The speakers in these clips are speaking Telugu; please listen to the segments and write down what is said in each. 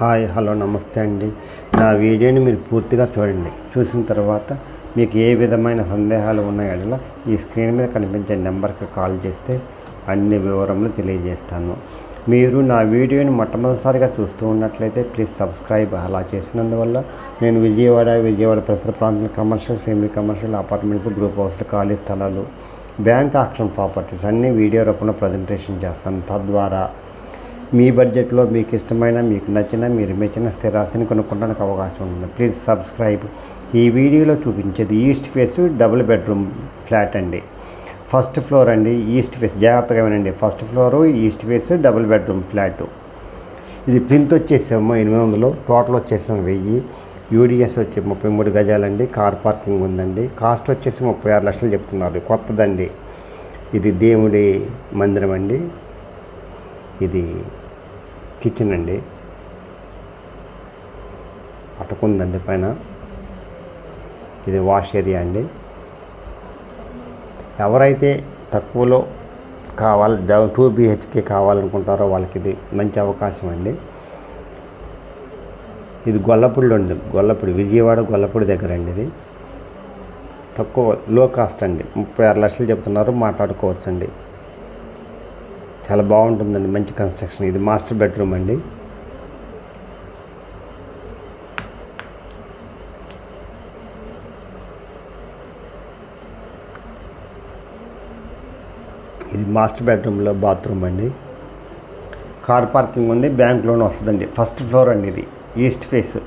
హాయ్ హలో నమస్తే అండి. నా వీడియోని మీరు పూర్తిగా చూడండి. చూసిన తర్వాత మీకు ఏ విధమైన సందేహాలు ఉన్నాయో ఈ స్క్రీన్ మీద కనిపించే నెంబర్కి కాల్ చేస్తే అన్ని వివరములు తెలియజేస్తాను. మీరు నా వీడియోని మొట్టమొదటిసారిగా చూస్తూ ఉన్నట్లయితే ప్లీజ్ సబ్స్క్రైబ్. అలా చేసినందువల్ల నేను విజయవాడ పరిసర ప్రాంతాల commercial, semi commercial, apartments, group హౌస్లు, ఖాళీ స్థలాలు, బ్యాంక్ ఆక్షన్ ప్రాపర్టీస్ అన్నీ వీడియో రూపంలో ప్రజెంటేషన్ చేస్తాను. తద్వారా మీ బడ్జెట్లో మీకు ఇష్టమైన, మీకు నచ్చిన, మీరు మెచ్చిన స్థిరాస్తిని కొనుక్కోవడానికి అవకాశం ఉంటుంది. Please subscribe. ఈ వీడియోలో చూపించేది east face double bedroom flat అండి. ఫస్ట్ ఫ్లోర్ అండి, ఈస్ట్ ఫేస్. జాగ్రత్తగా వినండి. First floor east face double bedroom flat. ఇది ప్లింత్ వచ్చేసాము 800, టోటల్ వచ్చేసాము 1000. యూడిఎస్ వచ్చి 33 గజాలండి. కార్ పార్కింగ్ ఉందండి. కాస్ట్ వచ్చేసి 36 లక్షలు చెప్తున్నారు. కొత్తదండి. ఇది దేవుడి మందిరం అండి. ఇది కిచెన్ అండి. అటుకుందండి పైన. ఇది వాష్ ఏరియా అండి. ఎవరైతే తక్కువలో 2 BHK కావాలనుకుంటారో వాళ్ళకి ఇది మంచి అవకాశం అండి. ఇది గొల్లపూడిలో ఉంది. విజయవాడ గొల్లపూడి దగ్గర అండి. ఇది తక్కువ, లో కాస్ట్ అండి. 36 లక్షలు చెప్తున్నారు. మాట్లాడుకోవచ్చండి. చాలా బాగుంటుందండి. మంచి కన్స్ట్రక్షన్. ఇది మాస్టర్ బెడ్రూమ్ అండి. ఇది మాస్టర్ బెడ్రూమ్లో బాత్రూమ్ అండి. కార్ పార్కింగ్ ఉంది. బ్యాంక్ లోన్ వస్తుందండి. ఫస్ట్ ఫ్లోర్ అండి. ఇది ఈస్ట్ ఫేస్.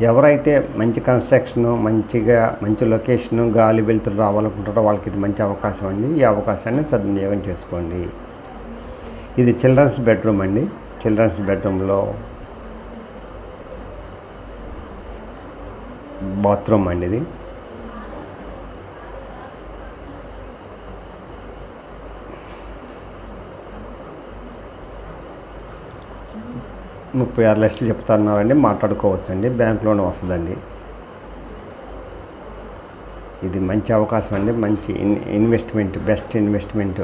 ఎవరైతే మంచి కన్స్ట్రక్షను, మంచి లొకేషను, గాలి వెలుతురు రావాలనుకుంటారో వాళ్ళకి ఇది మంచి అవకాశం అండి. ఈ అవకాశాన్ని సద్వినియోగం చేసుకోండి. ఇది చిల్డ్రన్స్ బెడ్రూమ్ అండి. చిల్డ్రన్స్ బెడ్రూమ్లో బాత్రూమ్ అండి. ఇది ₹36 లక్షలు చెప్తున్నారండి. మాట్లాడుకోవచ్చండి. బ్యాంక్ లోన్ వస్తుందండి. ఇది మంచి అవకాశం అండి. మంచి ఇన్వెస్ట్మెంట్, బెస్ట్ ఇన్వెస్ట్మెంట్.